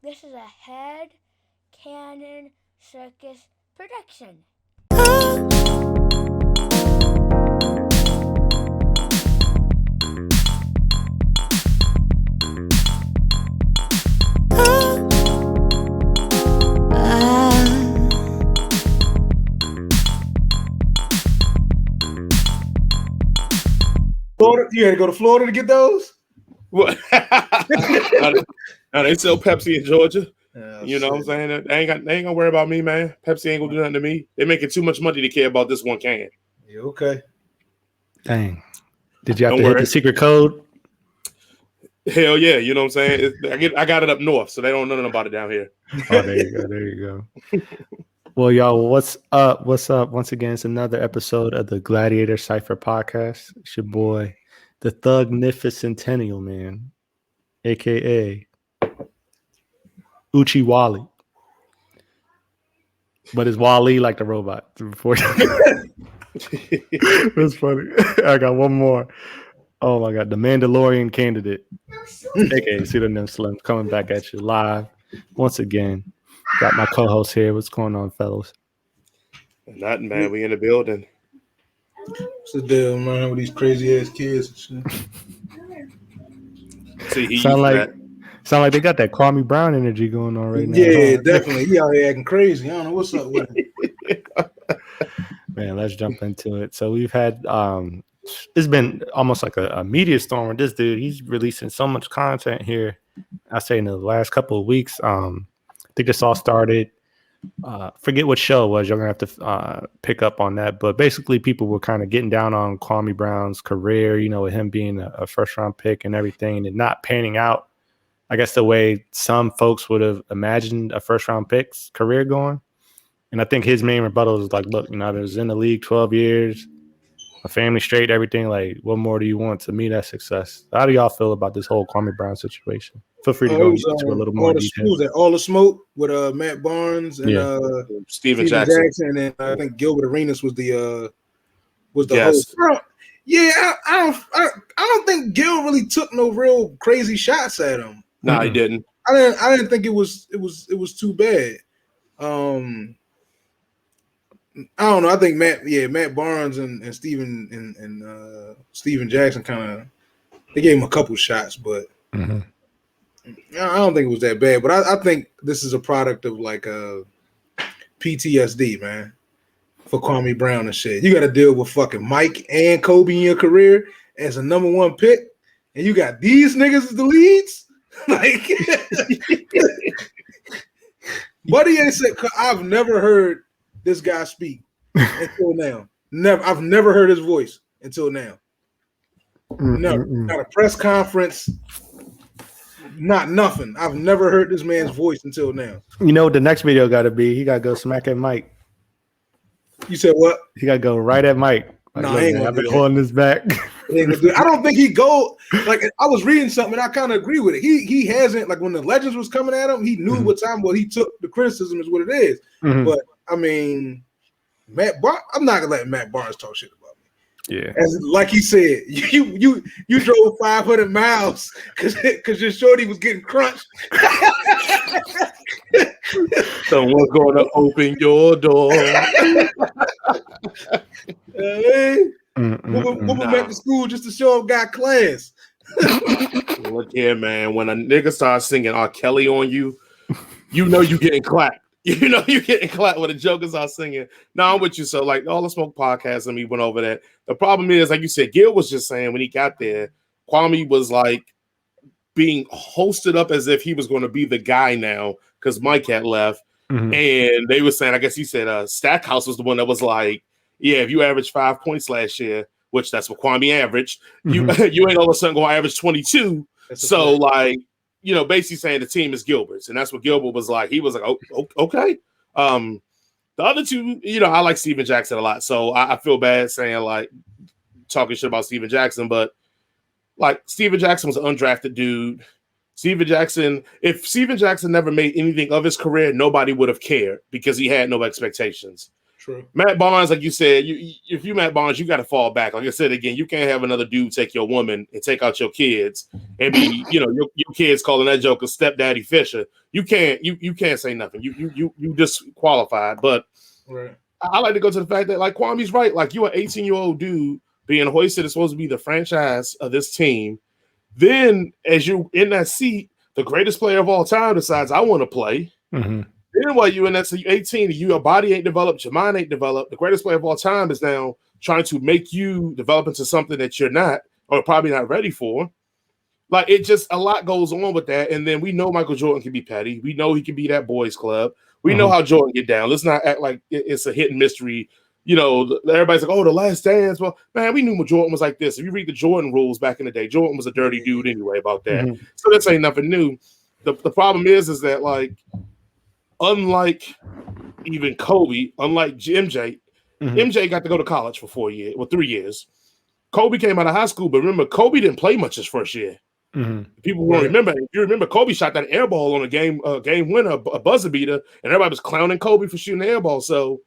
This is a Head Cannon Circus production. Florida? You had to go to Florida to get those? What? Now they sell Pepsi in Georgia. Oh, you know what I'm saying? They ain't gonna worry about me, man. Pepsi ain't gonna do nothing to me. They're making too much money to care about this one can. Yeah, okay. Dang. Did you have to hit the secret code? Hell yeah, you know what I'm saying? I got it up north, so they don't know nothing about it down here. Oh, there you go. There you go. Well, y'all, what's up? What's up? Once again, it's another episode of the Gladiator Cypher podcast. It's your boy, the Thugnificentennial Man, aka Uchi Wally. But it's Wally like the robot. That's funny. I got one more. Oh my god, the Mandalorian candidate, aka Pseudonym Slim, coming back at you live once again. Got my co-host here. What's going on, fellas? Nothing, man. We in the building. What's the deal, man, with these crazy ass kids and shit? See, sound like they got that Kwame Brown energy going on right now. Yeah, definitely. He out here acting crazy. I don't know what's up with him. Man, let's jump into it. So we've had it's been almost like a media storm with this dude. He's releasing so much content here. I say in the last couple of weeks. I think this all started. Forget what show it was. You're gonna have to pick up on that. But basically, people were kind of getting down on Kwame Brown's career. You know, with him being a first round pick and everything, and not panning out, I guess, the way some folks would have imagined a first round pick's career going. And I think his main rebuttal is like, look, you know, I was in the league 12 years, a family straight, everything. Like, what more do you want? To me, that's success. How do y'all feel about this whole Kwame Brown situation? Feel free to go into a little more detail. All the Smoke with Matt Barnes and Steven Jackson, and I think Gilbert Arenas was the yes. host. Yeah, I don't think Gil really took no real crazy shots at him. No, he didn't. I didn't think it was too bad. I don't know. I think Matt Barnes and Steven and Steven Jackson they gave him a couple shots, but I don't think it was that bad. But I think this is a product of like PTSD, man, for Kwame Brown and shit. You got to deal with fucking Mike and Kobe in your career as a number one pick, and you got these niggas as the leads. Like, Buddy ain't said. I've never heard this guy speak until now. I've never heard his voice until now. Never. Not a press conference. Not nothing. I've never heard this man's voice until now. You know what the next video got to be? He got to go smack at Mike. You said what? He got to go right at Mike. Like, no, I've been pulling this back. I don't think he go like. I was reading something and I kind of agree with it. He hasn't, like, when the Legends was coming at him, he knew what time. Well, he took the criticism is what it is. But I mean, I'm not gonna let Matt Barnes talk shit about me. Yeah, like he said, you drove 500 miles because your shorty was getting crunched. Someone's going to open your door. Moving back to school just to show up, got class. Look here, man. When a nigga starts singing R. Kelly on you, you know you getting clapped. You know you're getting clapped when the jokers are singing. No, I'm with you. So, like, All the Smoke podcast, and we went over that. The problem is, like you said, Gil was just saying when he got there, Kwame was like being hosted up as if he was going to be the guy now because Mike had left. And they were saying, I guess he said Stackhouse was the one that was like, yeah, if you averaged 5 points last year, which that's what Kwame averaged, you ain't all of a sudden going to average 22. So, like, you know, basically saying the team is Gilbert's, and that's what Gilbert was like. He was like, oh, okay. The other two, you know, I like Steven Jackson a lot, so I feel bad saying, like, talking shit about Steven Jackson, but, like, Steven Jackson was an undrafted dude. If Steven Jackson never made anything of his career, nobody would have cared because he had no expectations. True. Matt Barnes, like you said, if you Matt Barnes, you got to fall back. Like I said again, you can't have another dude take your woman and take out your kids and be, your kids calling that joker stepdaddy Fisher. You can't say nothing. You disqualified. But right. I like to go to the fact that like Kwame's right. Like you an 18-year-old dude being hoisted is supposed to be the franchise of this team. Then as you in that seat, the greatest player of all time decides I want to play. Mm-hmm. Then while you in that, so you're 18, your body ain't developed, your mind ain't developed. The greatest player of all time is now trying to make you develop into something that you're not, or probably not ready for. Like it just a lot goes on with that. And then we know Michael Jordan can be petty. We know he can be that boys club. We know how Jordan get down. Let's not act like it's a hidden mystery. Everybody's like, oh, the Last Dance. Well, man, we knew Jordan was like this. If you read the Jordan rules back in the day, Jordan was a dirty dude anyway about that. Mm-hmm. So this ain't nothing new. The problem is that like, unlike even Kobe, unlike MJ, MJ got to go to college for 4 years, 3 years. Kobe came out of high school, but remember, Kobe didn't play much his first year. People won't remember. If you remember, Kobe shot that air ball on a game winner, a buzzer beater, and everybody was clowning Kobe for shooting the air ball. So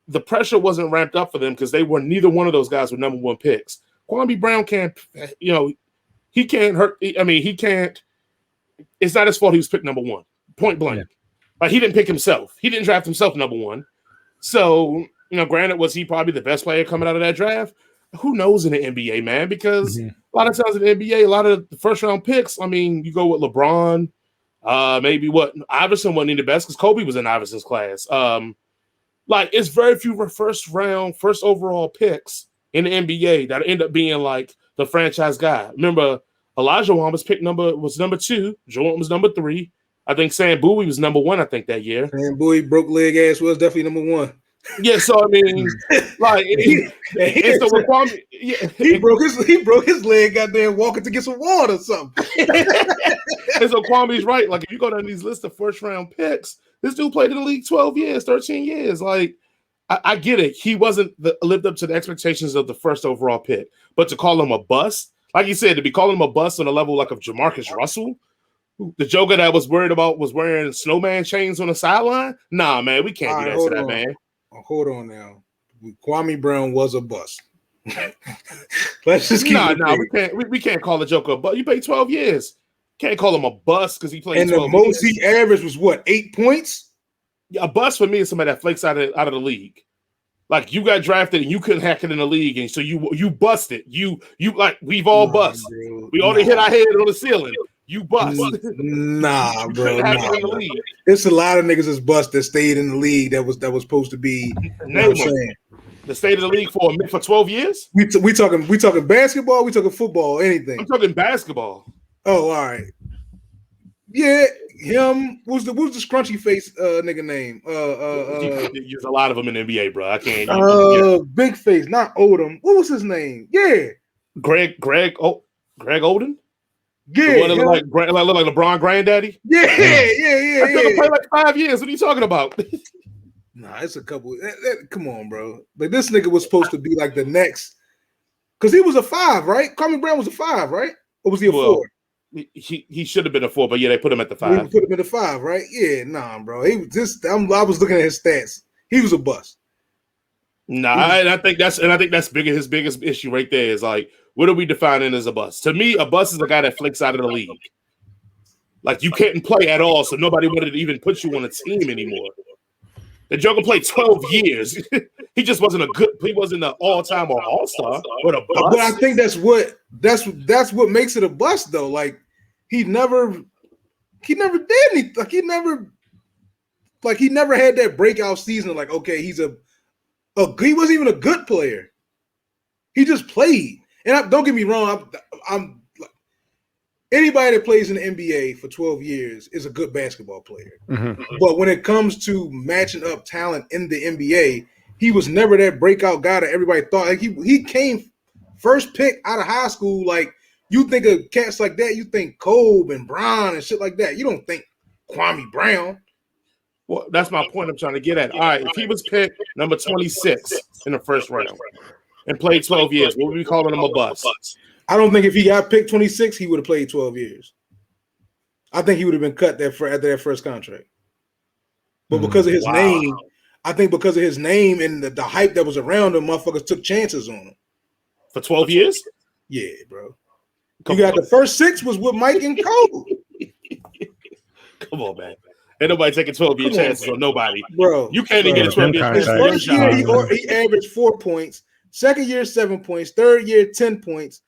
the pressure wasn't ramped up for them because they were neither one of those guys were number one picks. Kwame Brown can't, he can't hurt. I mean, he can't. It's not his fault he was picked number one, point blank. Yeah. Like he didn't pick himself. He didn't draft himself number one. So, granted, was he probably the best player coming out of that draft? Who knows in the NBA, man? Because a lot of times in the NBA, a lot of the first round picks, I mean, you go with LeBron, maybe Iverson wasn't the best because Kobe was in Iverson's class. Like it's very few first overall picks in the NBA that end up being like the franchise guy. Remember, Elijah Wan was number 2. Jordan was number 3. I think Sam Bowie was number 1, I think, that year. Sam Bowie, broke leg ass, was definitely number 1. Yeah, so I mean, like, he broke his leg out there walking to get some water or something. And so Kwame's right. Like, if you go down these lists of first round picks, this dude played in the league 12 years, 13 years. Like, I get it. He wasn't lived up to the expectations of the first overall pick, but to call him a bust, like you said, to be calling him a bust on the level like of Jamarcus Russell. The joker that was worried about was wearing snowman chains on the sideline. Nah, man, we can't do that to that man. Hold on now. Kwame Brown was a bust. Let's just keep we can't call the joker a bust. You played 12 years. Can't call him a bust because he played 12 years. And the most he averaged was what, 8 points? Yeah, a bust for me is somebody that flakes out of the league. Like you got drafted and you couldn't hack it in the league, and so you busted. You like we've all bust. Bro, we already hit our head on the ceiling. You bust. Nah, bro. It's a lot of niggas that's bust that stayed in the league that was supposed to be. The state of the league for 12 years? We talking basketball, we talking football, anything. I'm talking basketball. Oh, all right. Yeah, him. What's the scrunchy face nigga name? There's a lot of them in the NBA, bro. I can't. Big face, not Odom. What was his name? Yeah, Greg Oden. Yeah, the one that look like LeBron granddaddy. Yeah. I could have played like 5 years. What are you talking about? Nah, it's a couple. Come on, bro. Like this nigga was supposed to be like the next, because he was a 5, right? Kwame Brown was a 5, right? Or was he a 4? He should have been a 4, but yeah, they put him at the 5. They put him in the 5, right? Yeah, nah, bro. He was just. I was looking at his stats. He was a bust. Nah, and I think that's his biggest issue right there is like, what are we defining as a bust? To me, a bust is a guy that flicks out of the league. Like you can't play at all, so nobody wanted to even put you on a team anymore. The Joker played 12 years. He just wasn't he wasn't an all-time or all-star, but a bust. But I think that's what makes it a bust though. Like he never did anything. Like he never had that breakout season. Like, okay, he wasn't even a good player. He just played. And don't get me wrong, I'm anybody that plays in the NBA for 12 years is a good basketball player. Mm-hmm. But when it comes to matching up talent in the NBA, he was never that breakout guy that everybody thought. Like he came first pick out of high school. Like you think of cats like that, you think Kobe and Brown and shit like that. You don't think Kwame Brown. Well, that's my point I'm trying to get at. All right, if he was picked number 26 in the first round and played 12 years, what would we calling him a bust? I don't think if he got picked 26, he would have played 12 years. I think he would have been cut after that first contract. But because of his name, I think because of his name and the hype that was around him, motherfuckers took chances on him. For 12 years? Yeah, bro. You got the first 6 was with Mike and Cole. Come on, man. Ain't nobody taking 12-year chances on nobody. Bro. You can't even get a 12-year His first year, he averaged 4 points. Second year, 7 points. Third year, 10 points.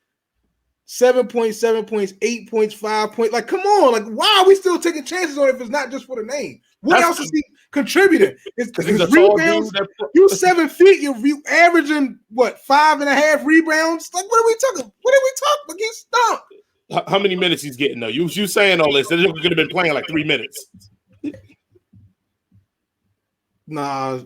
7 points, 7 points, 8 points, 5 points. Like, come on. Like, why are we still taking chances on it if it's not just for the name? What else is he contributing? His rebounds. You 7 feet. You averaging what 5.5 rebounds? Like, what are we talking? Like, he's stumped. How many minutes he's getting though? You saying all this? That could have been playing like 3 minutes. Nah,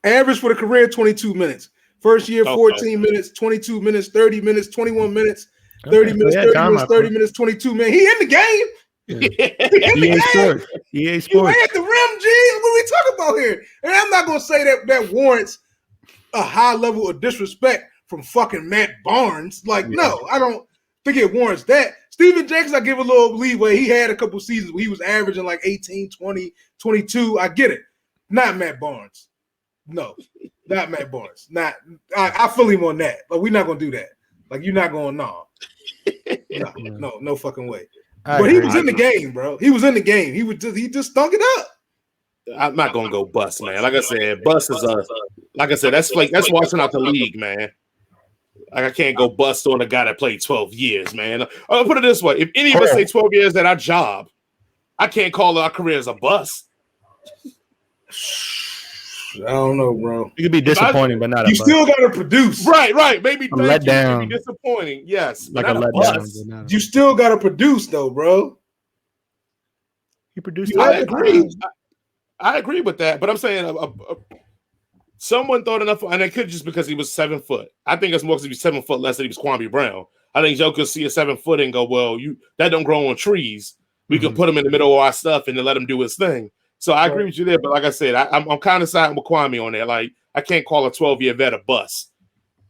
average for the career 22 minutes. First year 14 minutes, 22 minutes, 30 minutes, 21 minutes, 30 minutes, 30 minutes, 30 minutes, 22 minutes. He in the game. EA Sports. EA Sports. You at the rim, G. What are we talking about here? And I'm not gonna say that warrants a high level of disrespect from fucking Matt Barnes. Like, no, I don't think it warrants that. Steven Jackson, I give a little leeway. He had a couple seasons where he was averaging like 18, 20, 22. I get it. Not Matt Barnes. No, not Matt Barnes. I feel him on that. Like, we're not gonna do that. Like, you're not going no fucking way. But he was in the game, bro. He was in the game. He just stunk it up. I'm not gonna go bust, man. Like I said, bust is that's washing out the league, man. Like, I can't go bust on a guy that played 12 years, man. I'll put it this way: if any of us say 12 years at our job, I can't call our careers a bust. I don't know, bro. You could be disappointing, but not. You still got to produce, right? Maybe a letdown. Be disappointing, yes, like a letdown. You still got to produce, though, bro. He produced. I agree with that, but I'm saying someone thought enough, and it could just because he was 7 foot. I think it's more because he was 7 foot less than he was Kwame Brown. I think Joe could see a 7 foot and go, well, that don't grow on trees. We could put him in the middle of our stuff and then let him do his thing. So I agree with you there, but like I said, I'm kind of siding with Kwame on that. Like, I can't call a 12-year vet a bust.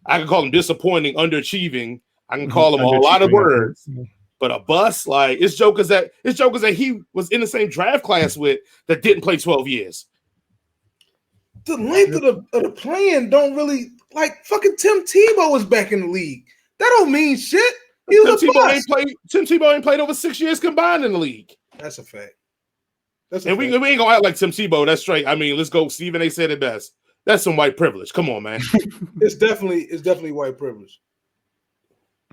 I can call him disappointing, underachieving. I can call him a lot of words, but a bust, like, it's jokers that he was in the same draft class with that didn't play 12 years. The length of the playing don't really, like, fucking Tim Tebow was back in the league. That don't mean shit. He was a bust. Tim Tebow ain't played over 6 years combined in the league. That's a fact. And we ain't gonna act like Tim Tebow. That's straight. I mean, let's go. Stephen A. said it best. That's some white privilege. Come on, man. It's definitely white privilege.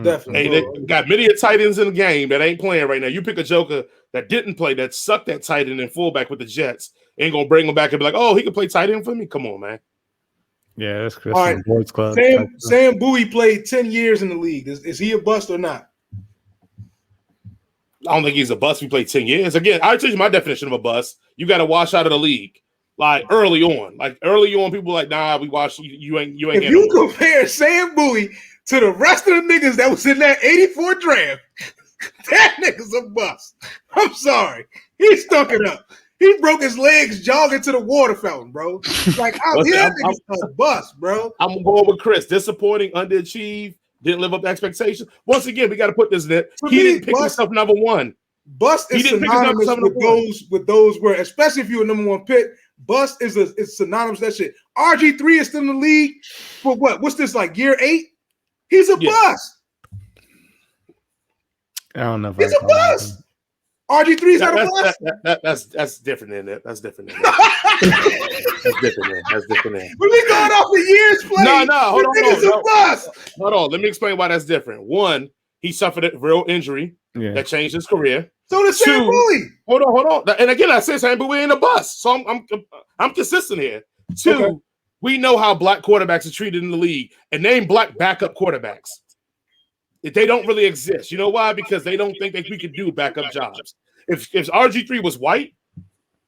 Definitely. Hey, they got many tight ends in the game that ain't playing right now. You pick a joker that didn't play, that sucked at tight end and fullback with the Jets, ain't gonna bring him back and be like, oh, he can play tight end for me. Come on, man. Yeah, that's all right. Boys Club. Sam Bowie played 10 years in the league. Is he a bust or not? I don't think he's a bust. We played 10 years. Again, I'll tell you my definition of a bust. You got to wash out of the league. Like, early on. People like, nah, we watched you ain't if you compare Sam Bowie to the rest of the niggas that was in that 84 draft, that nigga's a bust. I'm sorry. He stunk it up. He broke his legs jogging to the water fountain, bro. Like, nigga's a bust, bro. I'm going with Chris. Disappointing, underachieved. Didn't live up to expectations. Once again, we got to put this in there. He didn't pick himself number one. Bust is synonymous with those words, especially if you're a number one pick. Bust is synonymous with that shit. RG3 is still in the league for what? What's this, like year 8? He's a bust. I don't know if he's a bust. RG3's not a bust. That's different than that. That's different than that. That's different. When we going off the years played, Hold on. Let me explain why that's different. One, he suffered a real injury that changed his career. So did Sam Bowie. Hold on. And again, I said Sam Bowie ain't a bust. So I'm consistent here. Two, we know how black quarterbacks are treated in the league, and name black backup quarterbacks. They don't really exist. You know why? Because they don't think that we could do backup jobs. If RG3 was white,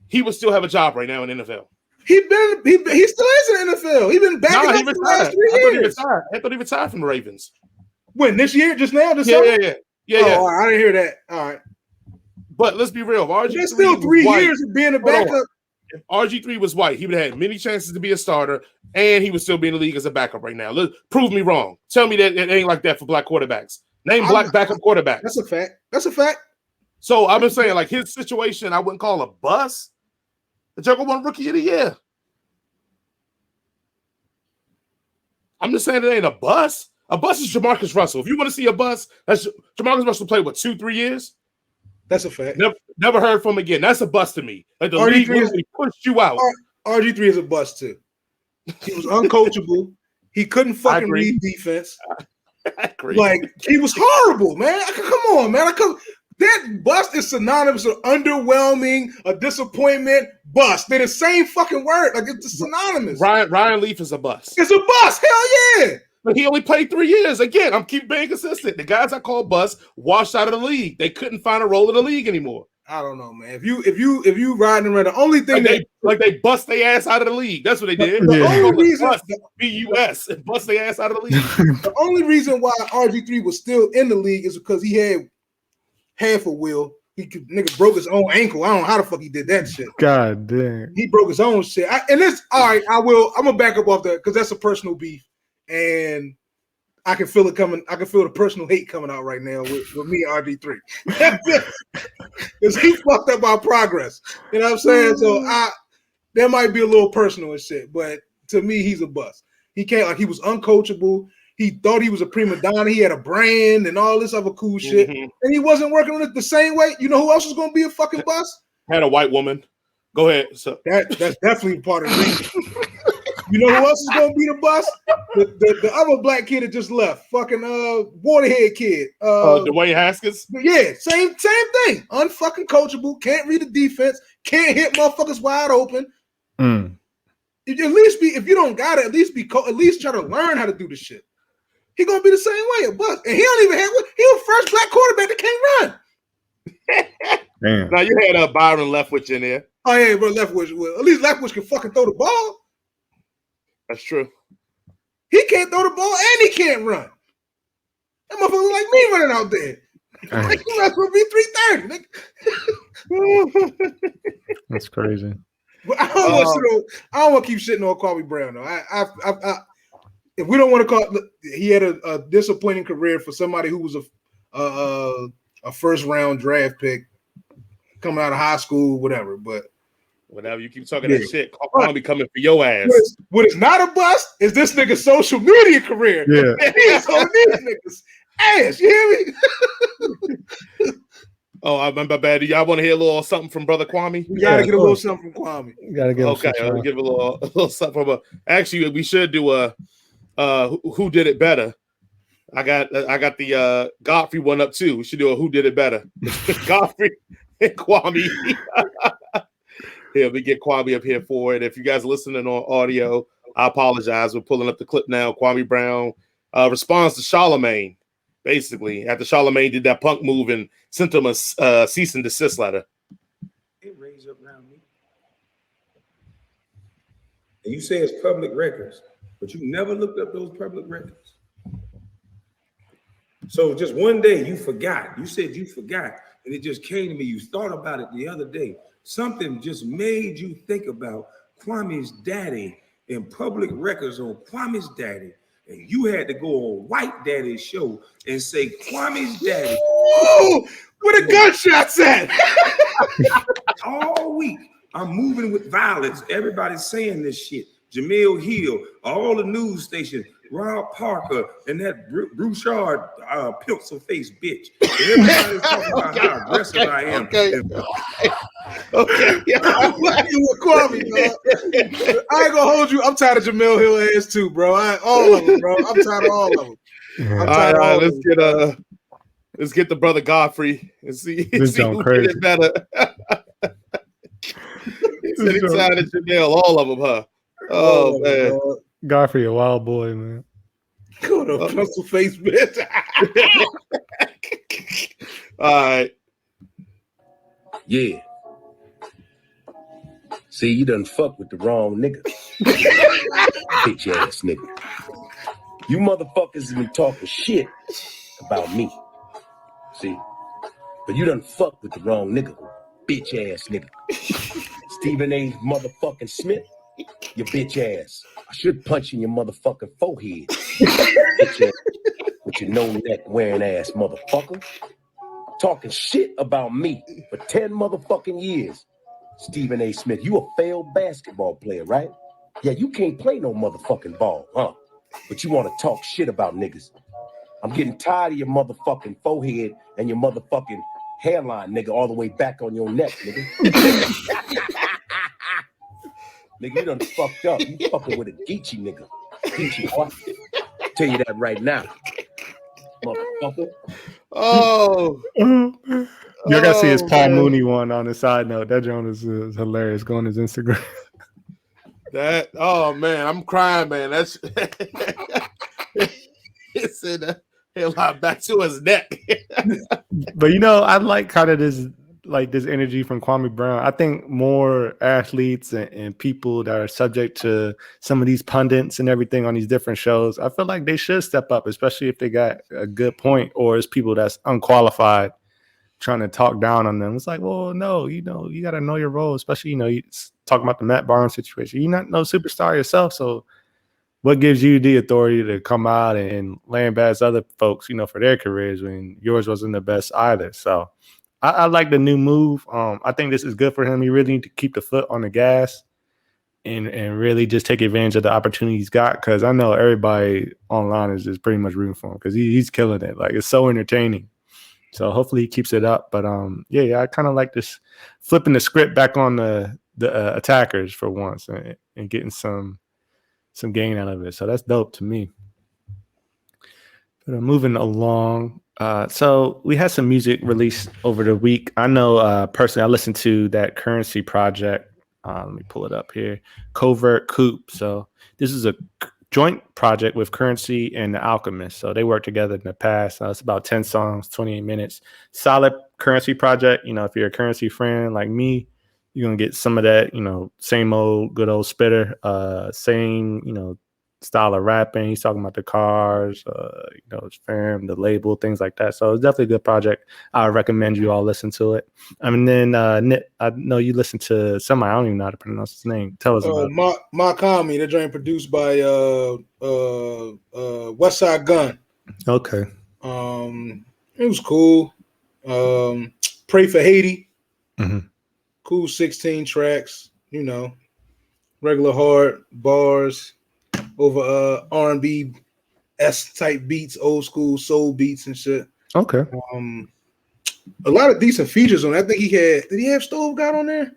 he would still have a job right now in the NFL. He still is in the NFL. He's been backing up for the last 3 years. I thought he retired from the Ravens. When, this year? Just now? Yeah. Oh, I didn't hear that. All right. But let's be real. There's still 3 years of being a backup. If RG3 was white, he would have had many chances to be a starter, and he would still be in the league as a backup right now. Prove me wrong. Tell me that it ain't like that for black quarterbacks. Name black backup quarterbacks. That's a fact. So I've been saying, like, his situation, I wouldn't call a bust. The Joker won Rookie of the Year. I'm just saying it ain't a bust. A bust is Jamarcus Russell. If you want to see a bust, that's Jamarcus Russell played, what, 2-3 years? That's a fact. Never heard from him again. That's a bust to me. Like the RG3 league literally pushed you out. RG3 is a bust too. He was uncoachable. He couldn't fucking read defense. I agree. Like, he was horrible, man. Come on, man. That bust is synonymous with underwhelming, a disappointment, bust. They're the same fucking word. Like, it's synonymous. Ryan Leaf is a bust. It's a bust. Hell yeah. But he only played 3 years. Again, I'm keep being consistent. The guys I call bust washed out of the league. They couldn't find a role in the league anymore. I don't know, man. If you riding around, the only thing they bust their ass out of the league. That's what they did. The only reason BUS and bust their ass out of the league. The only reason why RG3 was still in the league is because he had half a wheel. Nigga broke his own ankle. I don't know how the fuck he did that shit. God damn. He broke his own shit. And this, all right, I'm gonna back up off that because that's a personal beef. And I can feel it coming. I can feel the personal hate coming out right now with me and RG3. Because he fucked up our progress. You know what I'm saying? So there might be a little personal and shit, but to me, he's a bust. He can't, like, he was uncoachable. He thought he was a prima donna. He had a brand and all this other cool shit. And he wasn't working on it the same way. You know who else was gonna be a fucking bust? Had a white woman. Go ahead. So that's definitely part of the reason. You know who else is gonna be the bust? The other black kid that just left, fucking Waterhead kid. Dwayne Haskins. Yeah, same thing. Unfucking coachable, can't read the defense, can't hit motherfuckers wide open. At least be, if you don't got it, at least try to learn how to do the shit. He gonna be the same way, a bust, and he don't even have. He was first black quarterback that can't run. Damn. Now you had Byron Leftwich in there. Oh yeah, bro, Leftwich. Well, at least Leftwich can fucking throw the ball. That's true. He can't throw the ball and he can't run. That motherfucker look like me running out there. Like, you might as well be 330. That's crazy. But I don't want to keep shitting on Kwame Brown though. I if we don't want to call it, he had a disappointing career for somebody who was a first round draft pick coming out of high school, whatever. But whenever you keep talking that shit, I'll be coming for your ass. What is not a bust is this nigga's social media career. Yeah. And he is on these niggas' ass. You hear me? Oh, I remember bad. Y'all want to hear a little something from Brother Kwame? We gotta get a little something from Kwame. You gotta give I'll give a little something from actually, we should do a who did it better. I got the Godfrey one up too. We should do a who did it better. Godfrey and Kwame. Yeah, we get Kwame up here for it. If you guys are listening on audio, I apologize. We're pulling up the clip now. Kwame Brown responds to Charlemagne, basically, after Charlemagne did that punk move and sent him a cease and desist letter. It raised up around me. And you say it's public records, but you never looked up those public records. So just one day you forgot. You said you forgot, and it just came to me. You thought about it the other day. Something just made you think about Kwame's daddy and public records on Kwame's daddy. And you had to go on White Daddy's show and say Kwame's daddy. Ooh, where the gunshots at? All week, I'm moving with violence. Everybody's saying this shit. Jamil Hill, all the news stations, Rob Parker, and that Brouchard pencil face bitch. Everybody's talking about how aggressive I am. Okay. Yeah, I'm fucking with Kwame, bro. I ain't gonna hold you. I'm tired of Jamil Hill ass too, bro. All of them, bro. I'm tired of all of them. All right, let's get the brother Godfrey and see who did it better. He said he tired of Jamil, all of them, huh? Oh man, Godfrey, a wild boy, man. Go to pencil face bitch. All right. Yeah. See, you done fuck with the wrong nigga. Bitch ass nigga. You motherfuckers have been talking shit about me. See? But you done fuck with the wrong nigga. Bitch ass nigga. Stephen A. motherfucking Smith. Your bitch ass. I should punch in your motherfucking forehead. Bitch ass. With your no neck wearing ass motherfucker. Talking shit about me for 10 motherfucking years. Stephen A. Smith, you a failed basketball player, right? Yeah, you can't play no motherfucking ball, huh? but you want to talk shit about niggas. I'm getting tired of your motherfucking forehead and your motherfucking hairline, nigga, all the way back on your neck, nigga. Nigga, you done fucked up. You fucking with a Geechee, nigga. Geechee, boy. Tell you that right now, motherfucker. Oh, You gotta see his Paul man. Mooney one on the side note. That joint is hilarious. Go on his Instagram. Oh man, I'm crying, man. That's it said that hairline back to his neck. But I like kind of this energy from Kwame Brown. I think more athletes and people that are subject to some of these pundits and everything on these different shows, I feel like they should step up, especially if they got a good point or it's people that's unqualified trying to talk down on them. It's like, well, no, you got to know your role, especially, you talking about the Matt Barnes situation. You're not no superstar yourself, so what gives you the authority to come out and lambast other folks, for their careers when yours wasn't the best either? So I like the new move. I think this is good for him. He really need to keep the foot on the gas and really just take advantage of the opportunity he's got, because I know everybody online is just pretty much rooting for him because he's killing it. Like, it's so entertaining. So hopefully he keeps it up. But I kind of like this flipping the script back on the attackers for once and getting some gain out of it. So that's dope to me. But moving along. So we had some music released over the week. I know personally, I listened to that Currency project. Let me pull it up here. Covert Coupe. So this is a joint project with Currency and The Alchemist. So they worked together in the past. It's about 10 songs, 28 minutes. Solid Currency project. If you're a Currency fan like me, you're going to get some of that, same old good old spitter, same, style of rapping. He's talking about the cars, his firm, the label, things like that. So it's definitely a good project. I recommend you all listen to it. And then Nick, I know you listen to somebody, I don't even know how to pronounce his name. Tell us about it. Mach-Hommy, the joint produced by Westside Gun. Okay. It was cool. Pray for Haiti. Mm-hmm. Cool 16 tracks, regular hard bars over R&B S type beats, old school soul beats and shit. Okay. A lot of decent features on it. I think did he have Stove God on there?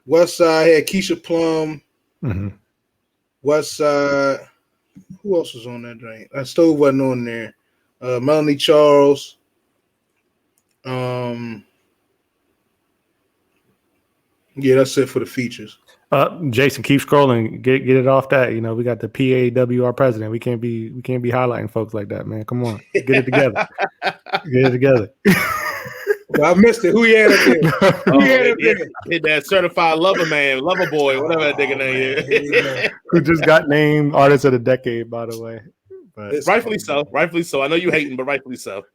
Westside had Keisha Plum. Mm-hmm. Westside, who else was on that joint? Stove wasn't on there. Melanie Charles. Yeah, that's it for the features. Jason, keep scrolling. Get it off that. We got the PAWR president. We can't be highlighting folks like that, man. Come on, get it together. Get it together. Well, I missed it. Who he had up there? Who he had up there? Hit that certified lover boy, whatever that nigga name is. Who just got named Artist of the Decade, by the way. But rightfully so. I know you hating, but rightfully so.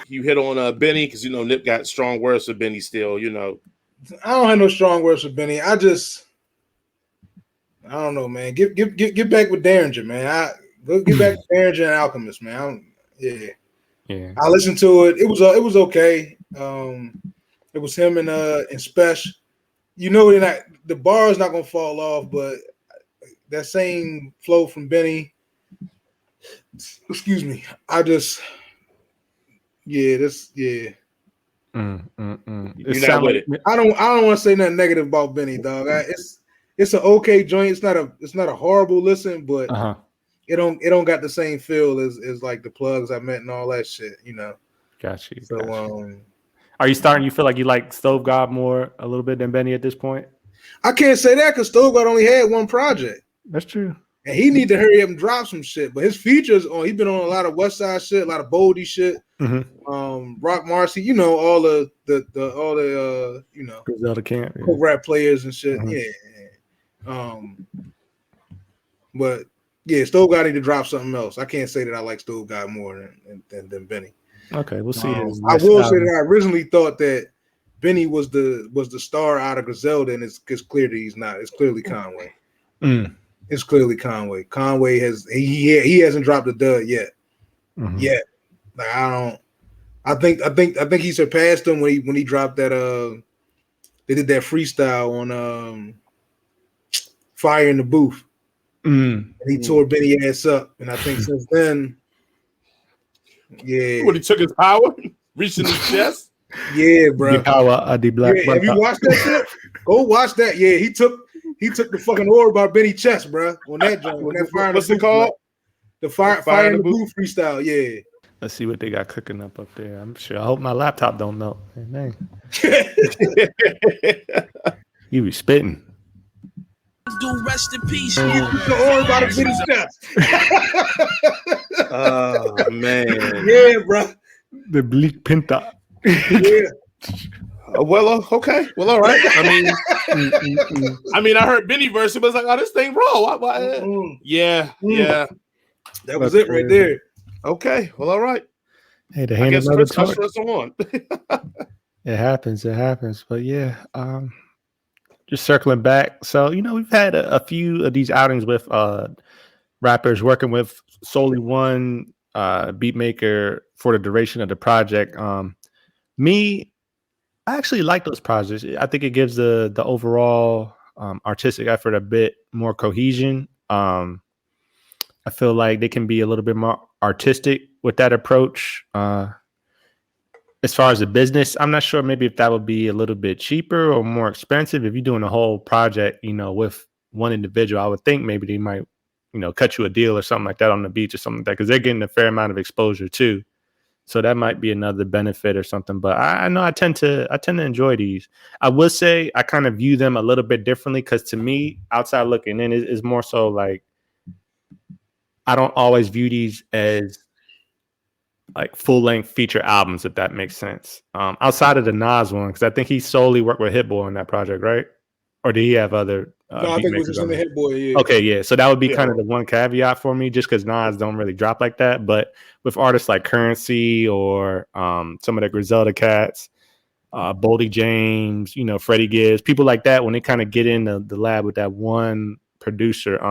You hit on Benny because Nip got strong words for Benny still. I don't have no strong words for Benny. I don't know, man. Get back with Derringer, man. Go get back with Derringer and Alchemist, man. Yeah. I listened to it. It was okay. It was him and Spesh. The bar is not gonna fall off, but that same flow from Benny. Excuse me. You're not with it. I don't want to say nothing negative about Benny, dog. It's an okay joint. It's not a horrible listen, but it don't got the same feel as like the plugs I met and all that shit. Got you. So are you starting? You feel like you like Stove God more a little bit than Benny at this point? I can't say that because Stove God only had one project. That's true. And he need to hurry up and drop some shit. But his features he's been on a lot of West Side shit, a lot of Boldy shit. Mm-hmm. Rock Marcy, all the Griselda Camp, rap players and shit. Mm-hmm. Yeah. But yeah, Stove God need to drop something else. I can't say that I like Stove God more than Benny. Okay, we'll see. I will say that I originally thought that Benny was the star out of Griselda, and it's clear that he's not. It's clearly Conway. It's clearly Conway. Conway he hasn't dropped a dud yet. Mm-hmm. Yet. Like, I think he surpassed him when he dropped that they did that freestyle on Fire in the Booth. Mm. And he tore Benny ass up. And I think since then, yeah. When he took his power, reaching his chest. Yeah, bro. The power of the Black. Yeah, have you watched that shit? Go watch that. Yeah, he took the fucking orb by Benny chest, bro. On that joint. On that Fire in the What's it Booth, called? The Fire in the Booth freestyle. Yeah. Let's see what they got cooking up there. I'm sure. I hope my laptop don't melt. Man. You be spitting. Do rest in peace. The orb by the Benny chest. Oh man. Yeah, bro. The Bleak Pinta. Yeah. Well, okay. Well, all right. I mean, I heard Benny verse, but it's like, oh, this thing raw. Why? Yeah. That was it right there. Okay. Well, all right. Hey, the I hand guess another Chris torch. usher us on. It happens. But yeah, just circling back. So, we've had a few of these outings with rappers working with solely one beatmaker for the duration of the project. I actually like those projects. I think it gives the overall artistic effort a bit more cohesion. I feel like they can be a little bit more artistic with that approach. As far as the business, I'm not sure maybe if that would be a little bit cheaper or more expensive. If you're doing a whole project, with one individual, I would think maybe they might, cut you a deal or something like that on the beach or something like that, because they're getting a fair amount of exposure too. So that might be another benefit or something. But I know I tend to enjoy these. I would say I kind of view them a little bit differently, because to me, outside looking in, is more so like I don't always view these as like full-length feature albums, if that makes sense. Outside of the Nas one, because I think he solely worked with Hit Boy on that project, right? Or did he have other No, I think it was just in the Hit Boy. Yeah. Okay, yeah. So that would be kind of the one caveat for me, just because Nas don't really drop like that. But with artists like Currency or some of the Griselda cats, Boldy James, Freddie Gibbs, people like that, when they kind of get in the lab with that one producer,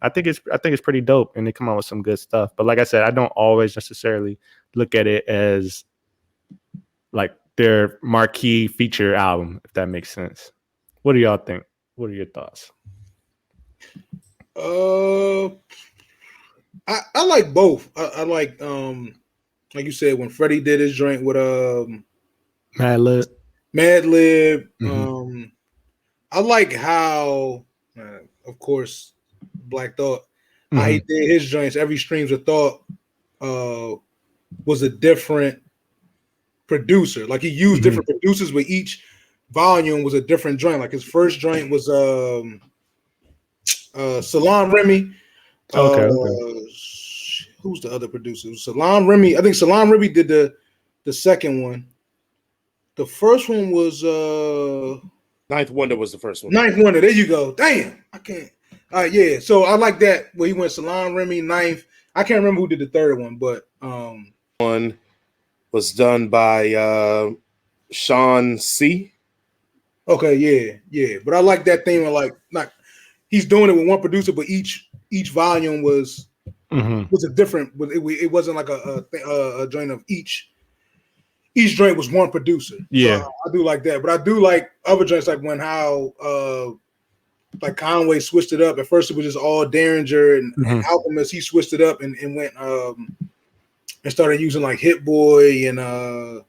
I think it's pretty dope, and they come out with some good stuff. But like I said, I don't always necessarily look at it as like their marquee feature album, if that makes sense. What do y'all think? What are your thoughts? I like both. I like you said, when Freddie did his joint with Madlib. Mm-hmm. I like how of course Black Thought, how he did his joints. Every Streams of Thought was a different producer. Like he used different producers, with each volume was a different joint. Like his first joint was Salam Remy. Okay. Who's the other producer? Salam Remy. I think Salam Remy did the second one. The first one was Ninth Wonder was the first one. Ninth Wonder. There you go. Damn, I can't. All right, yeah. So I like that where he went Salam Remy, Ninth. I can't remember who did the third one, but one was done by Sean C. Okay, yeah. But I like that thing of like he's doing it with one producer, but each volume was a different. It wasn't like a joint of each joint was one producer. Yeah, so I do like that. But I do like other joints, like when like Conway switched it up. At first, it was just all Derringer and Alchemist. He switched it up and went and started using like Hit Boy and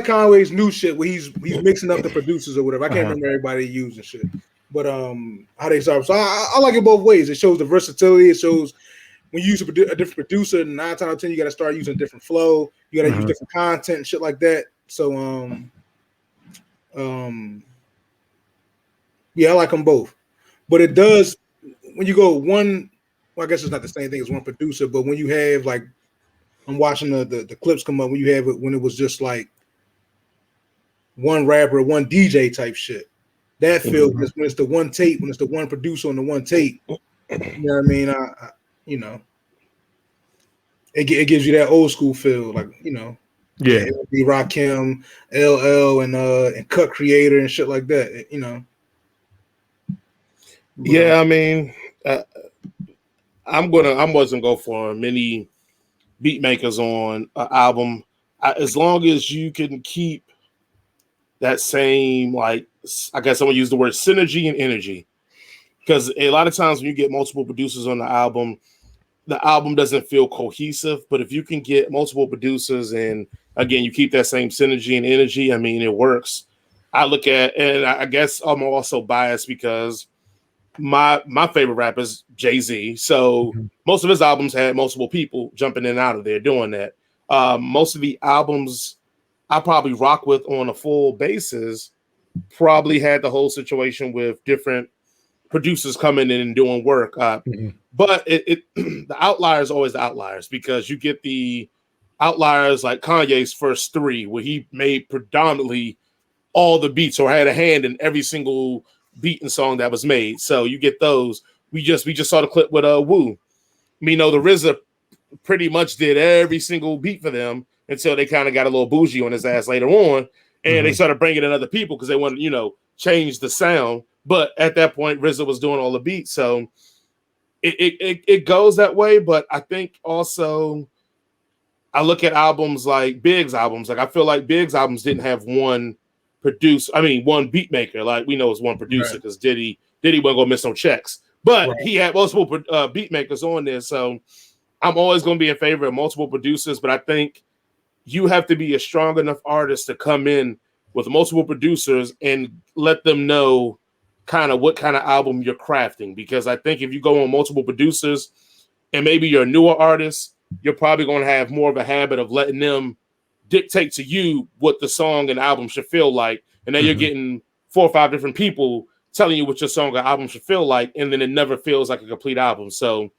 Conway's new shit where he's mixing up the producers or whatever. I can't remember everybody using shit, but how they start. So I like it both ways. It shows the versatility. It shows when you use a different producer, 9 times out of 10 you got to start using a different flow. You got to use different content and shit like that. So yeah, I like them both. But it does, when you go one, well, I guess it's not the same thing as one producer, but when you have like, I'm watching the clips come up, when you have it, when it was just like one rapper, one DJ type shit. That feels when it's the one tape, when it's the one producer on the one tape. You know what I mean? It gives you that old school feel, like, yeah, be Rakim, LL, and Cut Creator and shit like that. Yeah, I mean, I'm wasn't go for many beatmakers on an album, as long as you can keep that same, like, I guess I'm gonna use the word synergy and energy. because a lot of times when you get multiple producers on the album doesn't feel cohesive. But if you can get multiple producers and again, you keep that same synergy and energy, I mean, it works. I look at, and I guess I'm also biased because my favorite rapper is Jay-Z. So most of his albums had multiple people jumping in and out of there doing that. Most of the albums I probably rock with on a full basis probably had the whole situation with different producers coming in and doing work. But the outliers are always the outliers because you get the outliers like Kanye's first 3 where he made predominantly all the beats or had a hand in every single beat and song that was made. So you get those. We just saw the clip with Wu. The RZA pretty much did every single beat for them until they kind of got a little bougie on his ass later on, and they started bringing in other people because they wanted, change the sound. But at that point, RZA was doing all the beats, so it goes that way. But I think also I look at albums like Big's albums. Like I feel like Big's albums didn't have one beatmaker. Like we know it's one producer because Diddy wasn't gonna miss no checks, but he had multiple beatmakers on there. So I'm always gonna be in favor of multiple producers, but I think you have to be a strong enough artist to come in with multiple producers and let them know kind of what kind of album you're crafting. Because I think if you go on multiple producers and maybe you're a newer artist, you're probably going to have more of a habit of letting them dictate to you what the song and album should feel like. And then you're getting 4 or 5 different people telling you what your song or album should feel like. And then it never feels like a complete album. So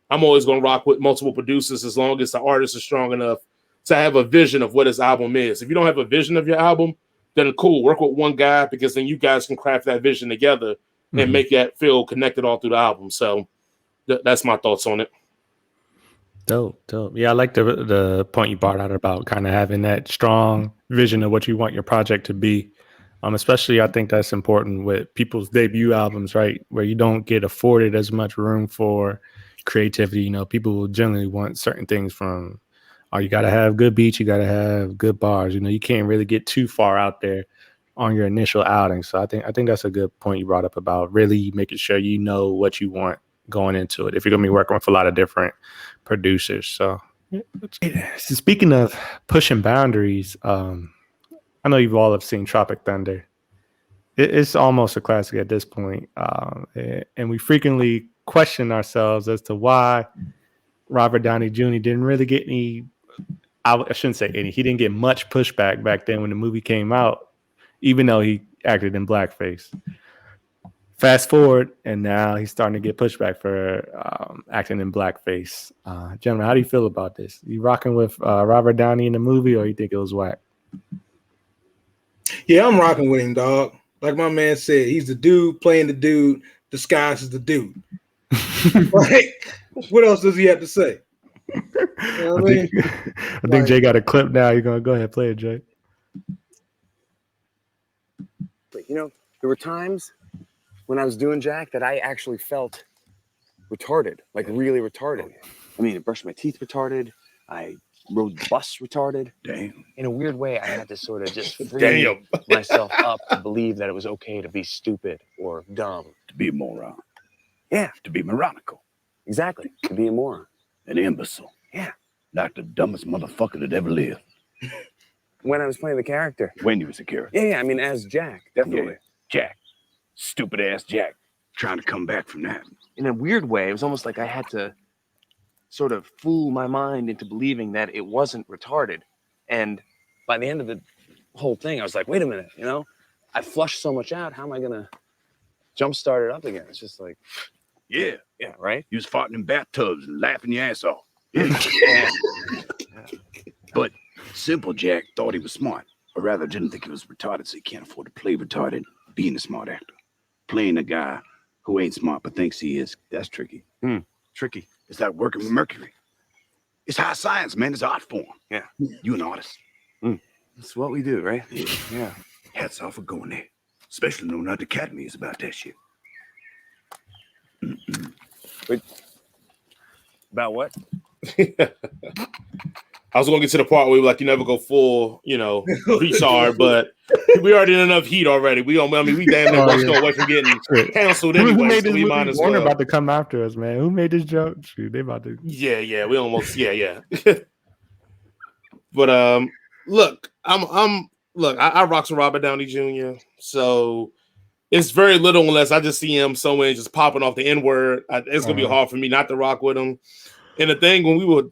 I'm always going to rock with multiple producers as long as the artist is strong enough to have a vision of what his album is. If you don't have a vision of your album, then cool, work with one guy because then you guys can craft that vision together and make that feel connected all through the album. So that's my thoughts on it. Dope. Yeah, I like the point you brought out about kind of having that strong vision of what you want your project to be. Especially, I think that's important with people's debut albums, right? Where you don't get afforded as much room for creativity. People will generally want certain things from, you got to have good beats, you got to have good bars. You can't really get too far out there on your initial outing. So I think that's a good point you brought up about really making sure you know what you want going into it if you're going to be working with a lot of different producers. So speaking of pushing boundaries, I know you all have seen Tropic Thunder. It's almost a classic at this point. And we frequently question ourselves as to why Robert Downey Jr. didn't really get any, I shouldn't say any, he didn't get much pushback back then when the movie came out, even though he acted in blackface. Fast forward, and now he's starting to get pushback for acting in blackface. Gentlemen, how do you feel about this? You rocking with Robert Downey in the movie, or you think it was whack? Yeah, I'm rocking with him, dog. Like my man said, he's the dude playing the dude disguised as the dude. Like, what else does he have to say? I think Jay got a clip now. You're going to go ahead and play it, Jay. There were times when I was doing Jack that I actually felt retarded, like really retarded. I mean, I brushed my teeth retarded. I rode the bus retarded. Damn. In a weird way, I had to sort of just free myself up to believe that it was okay to be stupid or dumb. To be a moron. Yeah. To be moronical. Exactly. To be a moron. An imbecile. Yeah. Like the dumbest motherfucker that ever lived. When I was playing the character. When you was a character. Yeah, I mean, as Jack, definitely. Yeah. Jack. Stupid ass Jack. Trying to come back from that. In a weird way, it was almost like I had to sort of fool my mind into believing that it wasn't retarded. And by the end of the whole thing, I was like, wait a minute, I flushed so much out. How am I going to jumpstart it up again? It's just like, yeah, right? You was farting in bathtubs and laughing your ass off. Yeah. But Simple Jack thought he was smart, or rather didn't think he was retarded, so he can't afford to play retarded, being a smart actor. Playing a guy who ain't smart but thinks he is, that's tricky. Tricky. It's like working with Mercury. It's high science, man. It's art form. Yeah. You an artist. That's what we do, right? Yeah. Hats off for going there. Especially knowing that the Academy is about that shit. Wait. About what? I was gonna get to the part where we were like, you never go full, retard, but we already in enough heat already. We damn near one show away from getting canceled anyway. Who made so this we movie? might as Warner well. about to come after us, man. Who made this joke? Shoot, they about to. Yeah, we almost, yeah. But look, I rocks with Robert Downey Jr. So it's very little unless I just see him somewhere just popping off the N-word. It's gonna be hard for me not to rock with him. And the thing when we were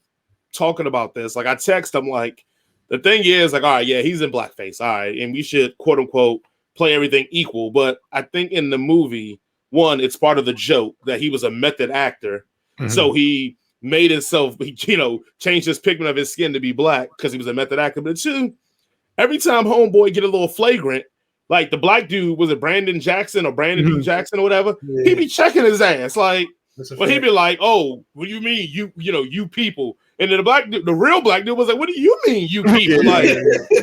talking about this, like I text him like the thing is like, all right, yeah, he's in blackface, all right, and we should quote unquote play everything equal. But I think in the movie, one, it's part of the joke that he was a method actor, so he made himself, changed his pigment of his skin to be black because he was a method actor. But two, every time homeboy get a little flagrant, like the black dude, was it Brandon Jackson or Brandon B. Jackson or whatever, he be checking his ass like. But he'd be like, "Oh, what do you mean, you people?" And then the real black dude was like, "What do you mean, you people?" Like,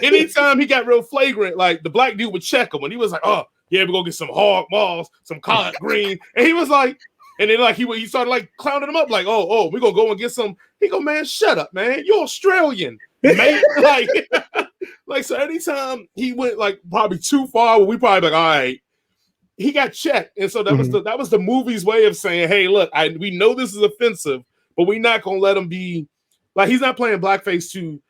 anytime he got real flagrant, like the black dude would check him, and he was like, "Oh, yeah, we're gonna get some hog maws, some collard green," and he was like, and then like he started like clowning him up, like, "Oh, we're gonna go and get some." He go, "Man, shut up, man, you're Australian, man." like so. Anytime he went like probably too far, we probably like, all right. He got checked, and so that was the movie's way of saying, "Hey, look, we know this is offensive, but we're not gonna let him be like he's not playing blackface to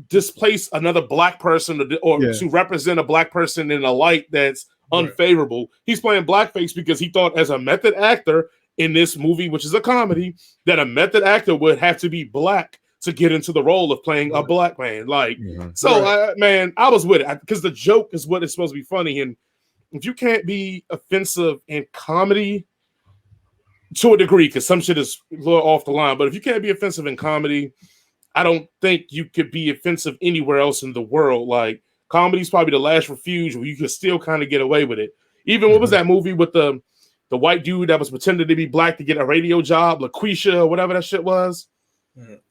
displace another black person or to represent a black person in a light that's unfavorable. He's playing blackface because he thought, as a method actor in this movie, which is a comedy, that a method actor would have to be black to get into the role of playing a black man. Like, man, I was with it because the joke is what is supposed to be funny and." If you can't be offensive in comedy to a degree, because some shit is a little off the line, but if you can't be offensive in comedy, I don't think you could be offensive anywhere else in the world. Like, comedy's probably the last refuge where you could still kind of get away with it. Even what was that movie with the white dude that was pretending to be black to get a radio job, LaQuisha or whatever that shit was?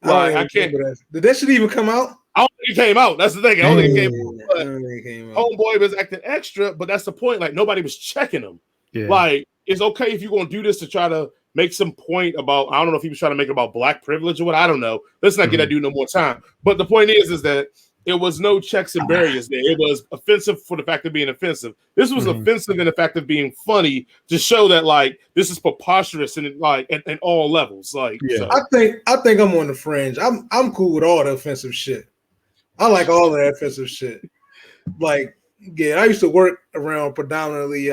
I can't. Did that shit even come out? I don't think it came out. That's the thing. I don't think it came out. Homeboy was acting extra, but that's the point. Like, nobody was checking him. Yeah. Like, it's okay if you're going to do this to try to make some point about, I don't know if he was trying to make it about black privilege or what. I don't know. Let's not get that dude no more time. But the point is that it was no checks and barriers there. It was offensive for the fact of being offensive. This was offensive in the fact of being funny to show that, like, this is preposterous and like at all levels. Like, so. I think I'm on the fringe. I'm cool with all the offensive shit. I like all of that offensive shit. Like, yeah, I used to work around predominantly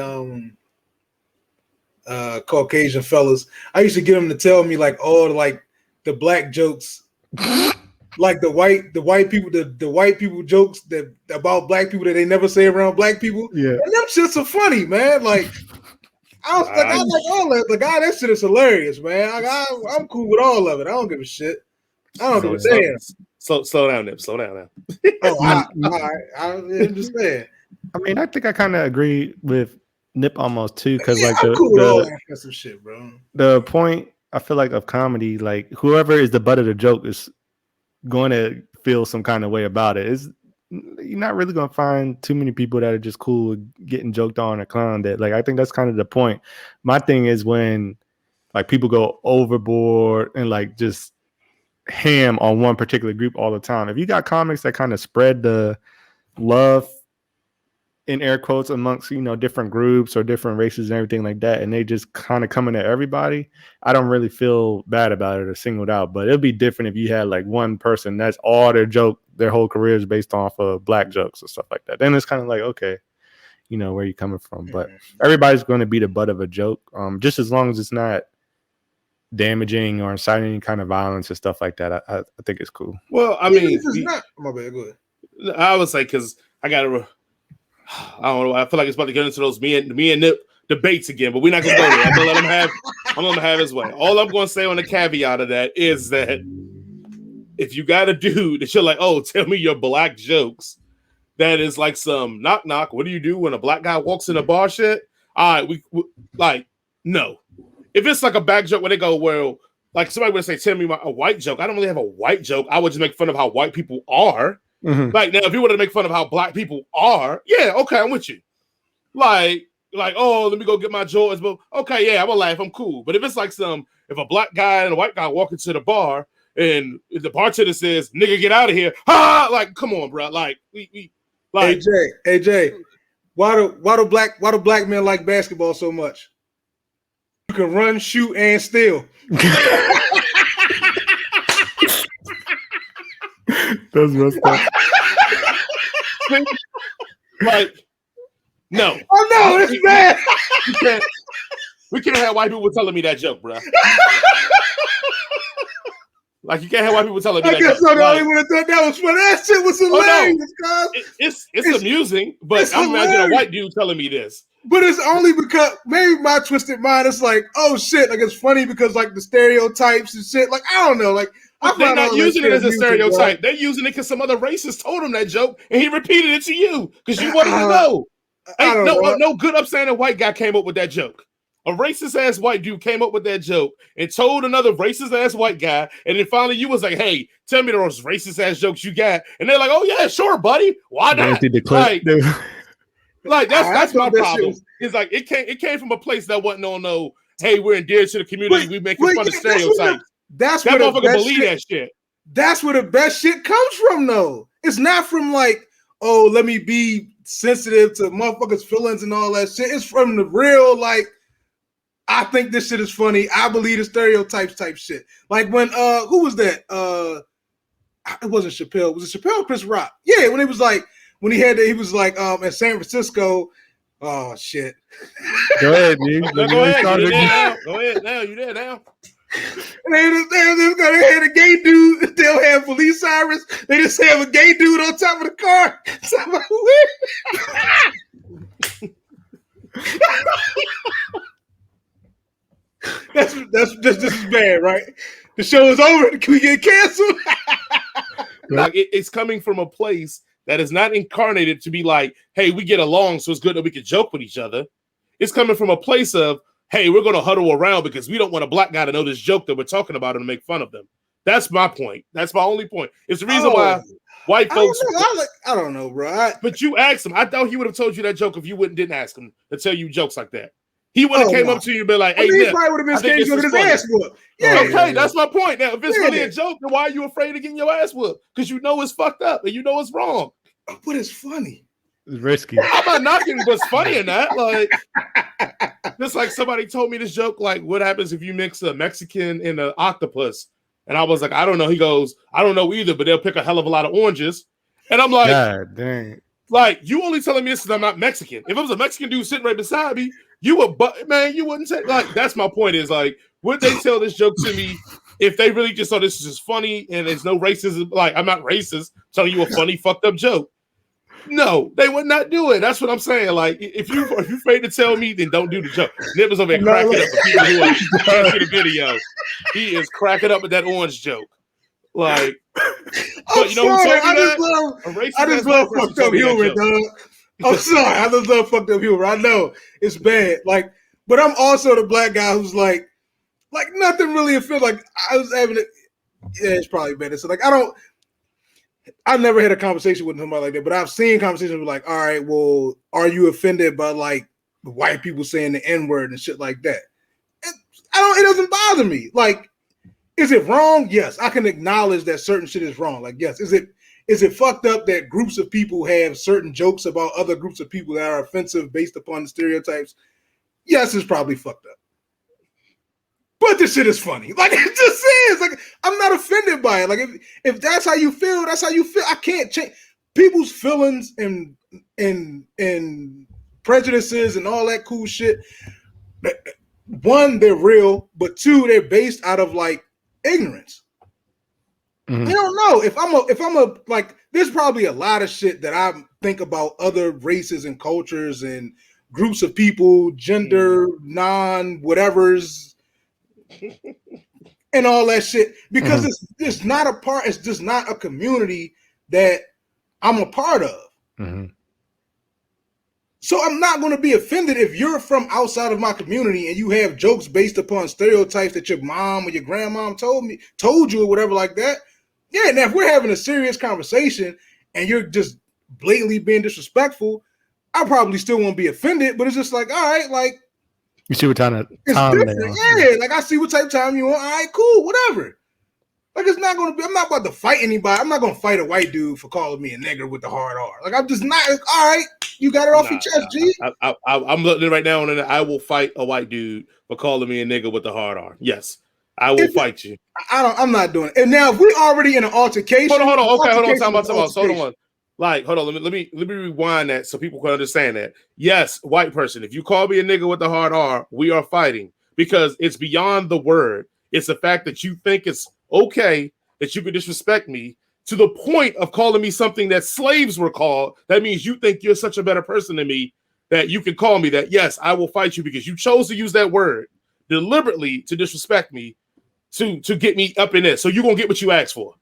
Caucasian fellas. I used to get them to tell me like all the black jokes, like the white people jokes that about black people that they never say around black people. Yeah, and them shits are funny, man. Like I like all that. The guy, that shit is hilarious, man. I'm cool with all of it. I don't give a shit. I don't give a damn. Slow down, Nip. Slow down now. I understand. I mean, I think I kind of agree with Nip almost too, because like I'm cool with all that kind of shit, bro. The point I feel like of comedy, like whoever is the butt of the joke is going to feel some kind of way about it. You're not really going to find too many people that are just cool with getting joked on or clowned at. Like, I think that's kind of the point. My thing is when like people go overboard and like just ham on one particular group all the time. If you got comics that kind of spread the love in air quotes amongst, different groups or different races and everything like that, and they just kind of coming at everybody, I don't really feel bad about it or singled out. But it'll be different if you had like one person that's all their whole career is based off of black jokes or stuff like that. Then it's kind of like, okay, where you coming from. But everybody's going to be the butt of a joke, just as long as it's not damaging or inciting any kind of violence and stuff like that. I think it's cool. Well, I mean, this is not my bad. Go ahead. I would say because I don't know. I feel like it's about to get into those me and Nip debates again, but we're not gonna go there. I'm gonna let him have. I'm gonna have his way. All I'm gonna say on the caveat of that is that if you got a dude that you're like, oh, tell me your black jokes, that is like some knock knock. What do you do when a black guy walks in a bar? Shit. All right, we like no. If it's like a back joke where they go, well, like somebody would say, tell me a white joke. I don't really have a white joke. I would just make fun of how white people are. Like now, if you wanted to make fun of how black people are, yeah, okay, I'm with you. Like, oh, let me go get my Jordans, but okay, yeah, I'm gonna laugh, I'm cool. But if it's like if a black guy and a white guy walk into the bar and the bartender says, "Nigga, get out of here!" Ha! Like, come on, bro. Like, we like. AJ, why do black men like basketball so much? You can run, shoot, and steal. That's messed up. Like, no. Oh no, it's bad. We can't have white people telling me that joke, bro. Like, you can't have white people telling me that joke. I guess I'm the only one that thought that was funny. That shit was hilarious, guys. It's amusing, but I'm imagining a white dude telling me this. But it's only because maybe my twisted mind is like, oh shit, like it's funny because like the stereotypes and shit. Like, I don't know, like they're not using it as a stereotype. They're using it because some other racist told him that joke and he repeated it to you because you wanted to know. No good upstanding white guy came up with that joke. A racist ass white dude came up with that joke and told another racist ass white guy, and then finally you was like, "Hey, tell me those racist ass jokes you got," and they're like, "Oh yeah, sure, buddy. Why not?" Like that's my problem. It's like it came from a place that wasn't on no. Hey, we're endeared to the community. We making fun of stereotypes. That's that where motherfucker believe that shit. That's where the best shit comes from, though. It's not from like, oh, let me be sensitive to motherfuckers' feelings and all that shit. It's from the real, like, I think this shit is funny. I believe the stereotypes type shit. Like when who was that? It wasn't Chappelle. Was it Chappelle or Chris Rock? Yeah, when he was like, he was like in San Francisco. Oh shit. Go ahead, dude. Go ahead now. You there now? They had a gay dude. They don't have police sirens. They just have a gay dude on top of the car. This is bad, right? The show is over. Can we get canceled? Like it's coming from a place that is not incarnated to be like, hey, we get along, so it's good that we can joke with each other. It's coming from a place of, hey, we're going to huddle around because we don't want a black guy to know this joke that we're talking about and make fun of them. That's my point. That's my only point. It's the reason why white folks. I don't know, bro. But you asked him. I thought he would have told you that joke if you didn't ask him to tell you jokes like that. He would have came up to you and been like, hey, he probably would have been scared to get his ass whooped. Yeah, okay, that's my point. Now, if it's really a joke, then why are you afraid of getting your ass whooped? Because you know it's fucked up and you know it's wrong. But it's funny. It's risky. I'm not knocking what's funny in that. Like, just like somebody told me this joke, like, what happens if you mix a Mexican and an octopus? And I was like, I don't know. He goes, I don't know either, but they'll pick a hell of a lot of oranges. And I'm like, God dang. Like, you only telling me this because I'm not Mexican. If it was a Mexican dude sitting right beside me, you would, man, you wouldn't say, like, that's my point is, like, would they tell this joke to me if they really just thought this is just funny and there's no racism? Like, I'm not racist, telling you a funny, fucked up joke. No, they would not do it. That's what I'm saying. Like, if you're afraid to tell me, then don't do the joke. Nip was over there cracking up for people who are watching the video. He is cracking up with that orange joke. Like, but you know what I just love fucked up humor, dog. I'm sorry. I just love fucked up humor. I know it's bad. Like, but I'm also the black guy who's like nothing really offends. Like, I was having it. Yeah, it's probably better. So, like, I've never had a conversation with somebody like that, but I've seen conversations with like, all right, well, are you offended by like white people saying the N-word and shit like that? It doesn't bother me. Like, is it wrong? Yes, I can acknowledge that certain shit is wrong. Like, yes, is it fucked up that groups of people have certain jokes about other groups of people that are offensive based upon the stereotypes? Yes, it's probably fucked up. But this shit is funny. Like, it just is. Like, I'm not offended by it. Like, if that's how you feel, that's how you feel. I can't change people's feelings and prejudices and all that cool shit. One, they're real, but two, they're based out of like ignorance. Mm-hmm. I don't know if I'm a like. There's probably a lot of shit that I think about other races and cultures and groups of people, gender, non-whatevers. And all that shit because it's not a part. It's just not a community that I'm a part of. Mm-hmm. So I'm not going to be offended if you're from outside of my community and you have jokes based upon stereotypes that your mom or your grandmom told you or whatever like that. Yeah, now if we're having a serious conversation and you're just blatantly being disrespectful, I probably still won't be offended. But it's just like, all right, like. You see what time it's different. Yeah, like I see what type of time you want. All right, cool, whatever. Like it's not gonna be. I'm not about to fight anybody. I'm not gonna fight a white dude for calling me a nigger with the hard R. Like I'm just not. All right, you got it off your chest, G. I'm looking right now, and I will fight a white dude for calling me a nigger with the hard R. Yes, I will fight you. I'm not doing it. And now if we already in an altercation, hold on. Okay, hold on. Time out. Hold on. Like, hold on. Let me rewind that so people can understand that. Yes, white person. If you call me a nigger with the hard R, we are fighting because it's beyond the word. It's the fact that you think it's okay that you could disrespect me to the point of calling me something that slaves were called. That means you think you're such a better person than me that you can call me that. Yes, I will fight you because you chose to use that word deliberately to disrespect me to get me up in this. So you're going to get what you asked for.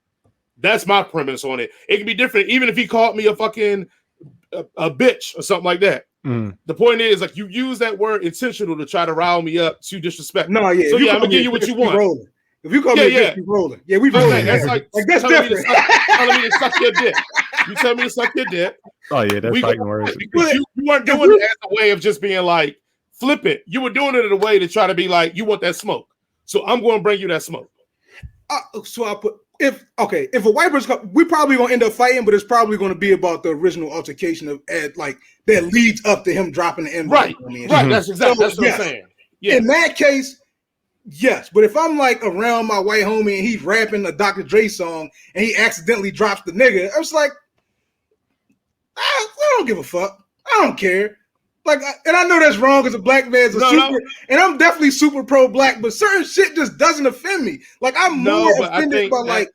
That's my premise on it. It can be different even if he called me a fucking a bitch or something like that. The point is, like, you use that word intentional to try to rile me up to disrespect me. No, yeah. So yeah, I'm gonna give you what you want. Rolling. If you call me a bitch, you rolling. Yeah, we rolling. That's like that's different. Telling me to suck your dick. You tell me to suck your dick. Oh yeah, that's fighting words. Because you weren't doing it as a way of just being like flip it. You were doing it in a way to try to be like, you want that smoke. So I'm going to bring you that smoke. So I put if a white person, we probably gonna end up fighting, but it's probably gonna be about the original altercation of like that leads up to him dropping the N-word. Right. That's exactly that's what I'm saying. Yeah. In that case, yes. But if I'm like around my white homie and he's rapping a Dr. Dre song and he accidentally drops the nigga, I was like, I don't give a fuck. I don't care. Like, and I know that's wrong because a black man's and I'm definitely super pro-black, but certain shit just doesn't offend me. Like, I'm more offended by like.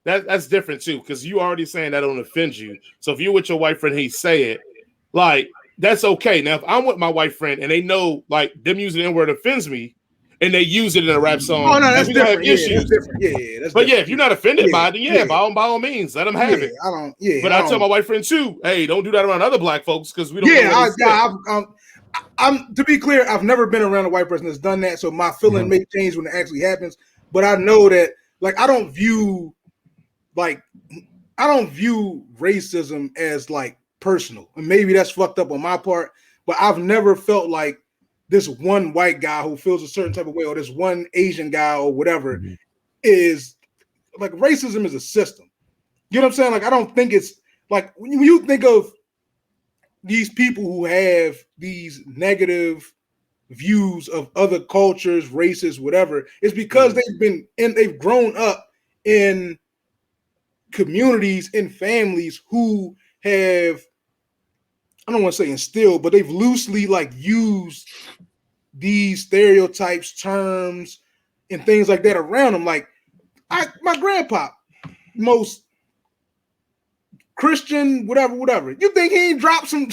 That's different too, because you already saying that don't offend you. So if you're with your white friend, he say it, like, that's okay. Now, if I'm with my white friend and they know like them using the N-word offends me, and they use it in a rap song, oh no, that's we different. Have issues. That's but yeah, if you're not offended by it, then by all means, let them have it. But I tell my white friend too, hey, don't do that around other black folks because we don't. I'm to be clear, I've never been around a white person that's done that, so my feeling may change when it actually happens. But I know that, like, I don't view racism as like personal, and maybe that's fucked up on my part. But I've never felt like this one white guy who feels a certain type of way, or this one Asian guy, or whatever, is like racism is a system. You know what I'm saying? Like, I don't think it's like when you think of these people who have these negative views of other cultures, races, whatever, it's because they've grown up in communities and families who have, I don't want to say instilled, but they've loosely like used these stereotypes, terms, and things like that around them. Like my grandpa, most Christian, whatever. You think he ain't dropped some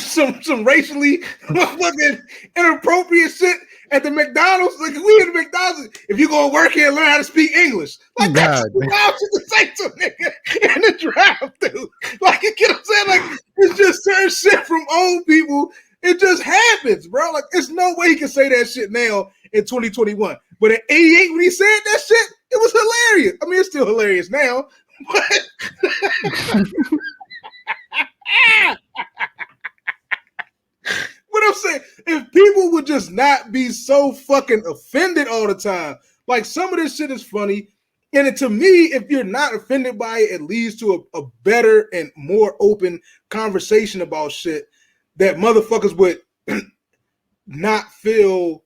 racially fucking inappropriate shit at the McDonald's? Like, we in the McDonald's, if you go work here and learn how to speak English, like that's wild shit to say to a nigga in the drive-thru. Like, you get what I'm saying? Like, it's just certain shit from old people. It just happens, bro. Like, there's no way he can say that shit now in 2021. But in 88, when he said that shit, it was hilarious. I mean, it's still hilarious now, but what I'm saying, if people would just not be so fucking offended all the time, like, some of this shit is funny, and to me, if you're not offended by it, it leads to a better and more open conversation about shit that motherfuckers would not feel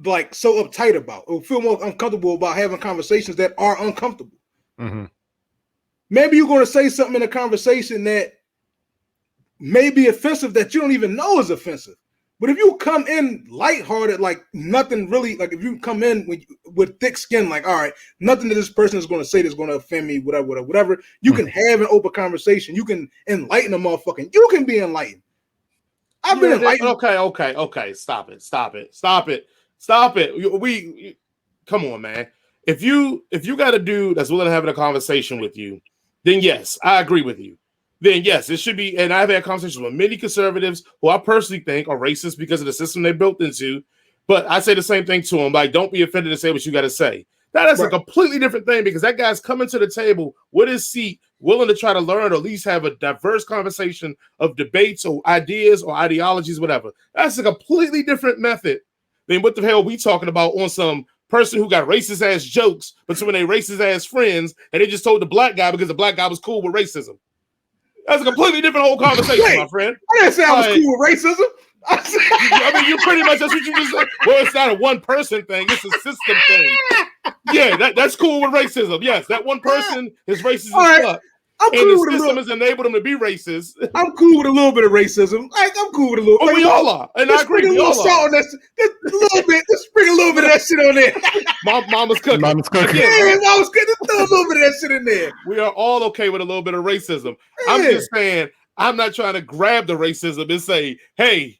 like so uptight about, or feel more uncomfortable about having conversations that are uncomfortable. Mm-hmm. Maybe you're going to say something in a conversation that may be offensive that you don't even know is offensive. But if you come in lighthearted, like nothing really, like if you come in with thick skin, like, all right, nothing that this person is going to say that's going to offend me, whatever, you can have an open conversation. You can enlighten a motherfucking, you can be enlightened. I've been enlightened. Okay. Stop it. We come on, man. If you got a dude that's willing to have a conversation with you, then yes, I agree with you. Then yes, it should be. And I've had conversations with many conservatives who I personally think are racist because of the system they built into. But I say the same thing to them, like, don't be offended to say what you got to say. That is a completely different thing, because that guy's coming to the table with his seat, willing to try to learn, or at least have a diverse conversation of debates or ideas or ideologies, whatever. That's a completely different method than what the hell we talking about on some person who got racist ass jokes between their racist ass friends, and they just told the black guy because the black guy was cool with racism. That's a completely different whole conversation, my friend. I didn't say I was cool with racism. I mean, you pretty much, that's what you just said. Well, it's not a one person thing, it's a system thing. Yeah, that's cool with racism. Yes, that one person is racist as fuck. I'm and cool the with system has enabled them to be racist. I'm cool with a little bit of racism. Like, I'm cool with a little. Oh, we all are, and I agree. A little salt on that. Just a little bit. Just sprinkle a little bit of that shit on there. Mama's cooking. Mama's cooking. Yeah, mama's cooking. Just throw a little bit of that shit in there. We are all okay with a little bit of racism. Yeah. I'm just saying, I'm not trying to grab the racism and say, hey,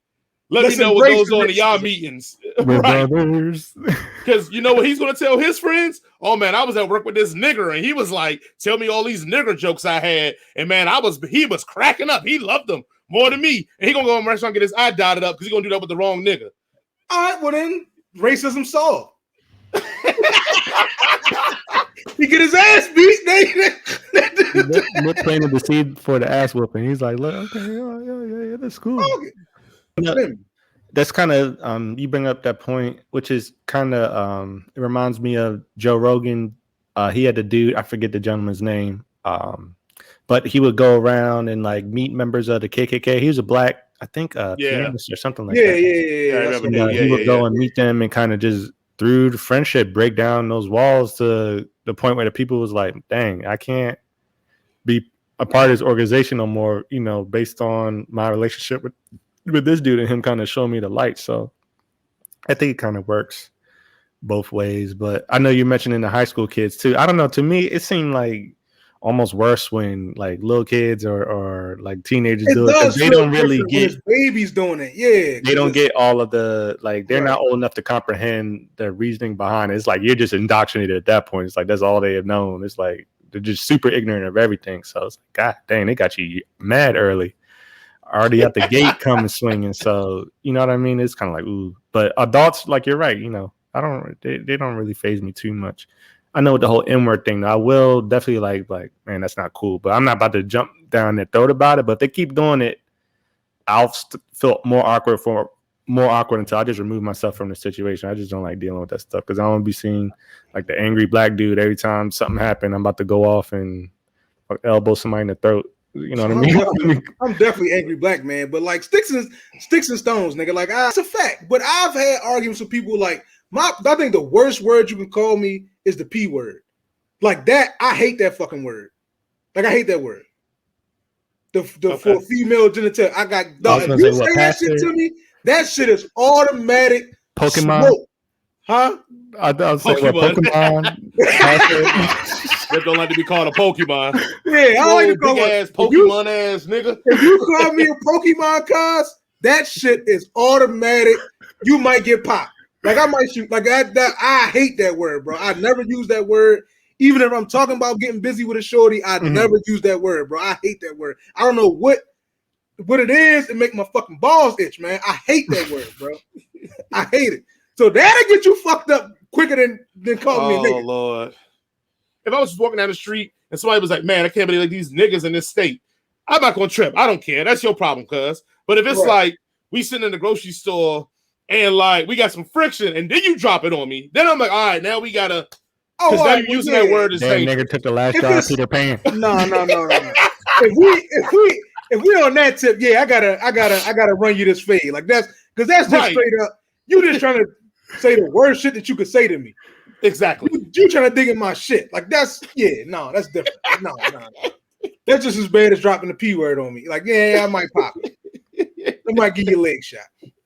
let me know what goes on in y'all meetings. Right. Because you know what he's going to tell his friends? Oh, man, I was at work with this nigger, and he was like, tell me all these nigger jokes I had. And, man, he was cracking up. He loved them more than me. And he going to go on restaurant and get his eye dotted up because he's going to do that with the wrong nigga. All right, well, then, racism solved. He get his ass beat. We're planting the seed for the ass whooping. He's like, look, okay, yeah, that's cool. Okay. That's kind of you bring up that point, which is kind of it reminds me of Joe Rogan. He had a dude, I forget the gentleman's name, but he would go around and like meet members of the KKK. He was a black, I think, pianist or something like that. Yeah. He would go and meet them and kind of just through the friendship break down those walls to the point where the people was like, dang, I can't be a part of this organization no more, you know, based on my relationship with this dude and him kind of showing me the light. So I think it kind of works both ways. But I know you're mentioning the high school kids too. I don't know. To me, it seemed like almost worse when like little kids or like teenagers do it. They don't really get babies doing it. Yeah. They don't get all of the, like, they're not old enough to comprehend the reasoning behind it. It's like you're just indoctrinated at that point. It's like that's all they have known. It's like they're just super ignorant of everything. So it's like, God dang, they got you mad early. Already at the gate coming swinging. So, you know what I mean? It's kind of like, ooh. But adults, like, you're right, you know, they don't really faze me too much. I know with the whole N-word thing, I will definitely like, man, that's not cool. But I'm not about to jump down their throat about it. But if they keep doing it, I'll feel more awkward until I just remove myself from the situation. I just don't like dealing with that stuff because I don't want to be seen like the angry black dude every time something happened. I'm about to go off and elbow somebody in the throat. You know what I mean? I'm definitely angry black man, but like sticks and stones, nigga. Like, it's a fact. But I've had arguments with people like I think the worst word you can call me is the P word. Like that, I hate that fucking word. Like I hate that word. For female genital, I got dog. If you say that shit to me, that shit is automatic. Pokemon, smoke. Huh? I was saying Pokemon. That don't like to be called a Pokemon. Yeah, I like to call big ass Pokemon ass nigga. If you call me a Pokemon cuz, that shit is automatic. You might get popped. Like I might shoot. Like that. I hate that word, bro. I never use that word. Even if I'm talking about getting busy with a shorty, I never use that word, bro. I hate that word. I don't know what it is. It make my fucking balls itch, man. I hate that word, bro. I hate it. So that'll get you fucked up quicker than calling me a nigga. Oh Lord. If I was just walking down the street and somebody was like, man, I can't believe like these niggas in this state, I'm not gonna trip. I don't care. That's your problem, cuz. But if it's like we sitting in the grocery store and like we got some friction and then you drop it on me, then I'm like, all right, now we gotta because now you're using that word as saying nigga took the last job of Peter Pan. No. If we on that tip, yeah, I gotta run you this fade. Like that's just straight up. You just trying to say the worst shit that you could say to me. Exactly. You trying to dig in my shit. Like that's that's different. No. That's just as bad as dropping the P word on me. Like, yeah, I might pop it. I might give you a leg shot.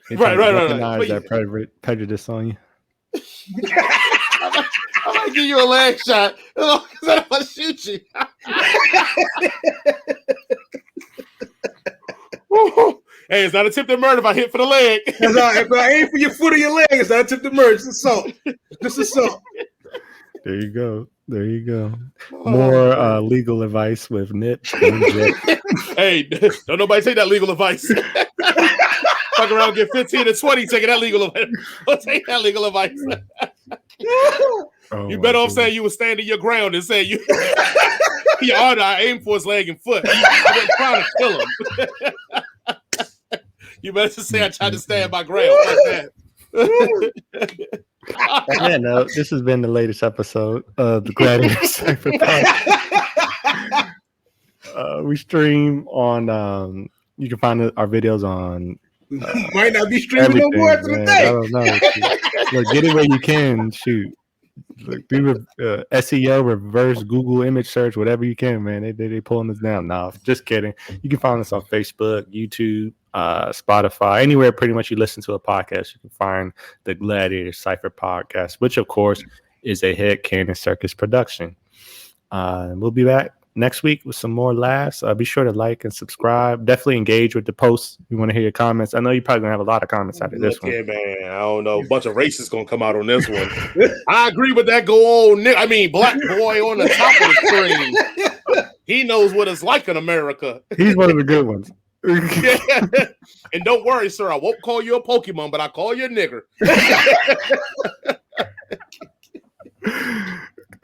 Right. Recognize that prejudice on you. I might give you a leg shot because I don't want to shoot you. Hey, it's not attempted murder if I hit for the leg. If I aim for your foot or your leg, it's not attempted murder. It's assault. Just assault. There you go. More legal advice with Nip. Hey, don't nobody take that legal advice. Fuck around and get 15 to 20 taking that legal advice. Don't take that legal advice. You better off saying you were standing your ground and saying your honor, I aimed for his leg and foot. I wasn't trying to kill him. You better just say I tried to stand my ground like that. Yeah, no, this has been the latest episode of the Gladiator Cypher podcast. We stream on. You can find our videos on. Might not be streaming no more after the man. day. I don't know. Look, get it where you can. Shoot. Look, do SEO, reverse Google image search, whatever you can, man. They pulling us down. No, just kidding. You can find us on Facebook, YouTube, Spotify, anywhere pretty much you listen to a podcast. You can find the Gladiator Cypher podcast, which of course is a Head Cannon Circus production. We'll be back next week with some more laughs. Be sure to like and subscribe. Definitely engage with the posts. We want to hear your comments. I know you're probably gonna have a lot of comments out of this one. Yeah, man. I don't know. A bunch of racists gonna come out on this one. I agree with that old black boy on the top of the screen. He knows what it's like in America. He's one of the good ones. And don't worry, sir. I won't call you a Pokemon, but I call you a nigger.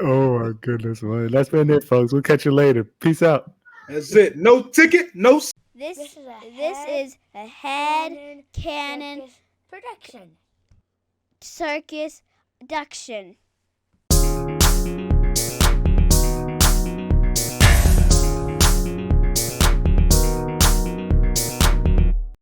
Oh my goodness, man. That's been it, folks. We'll catch you later. Peace out. That's it. No ticket, no. This is a Head Cannon production. Circus production.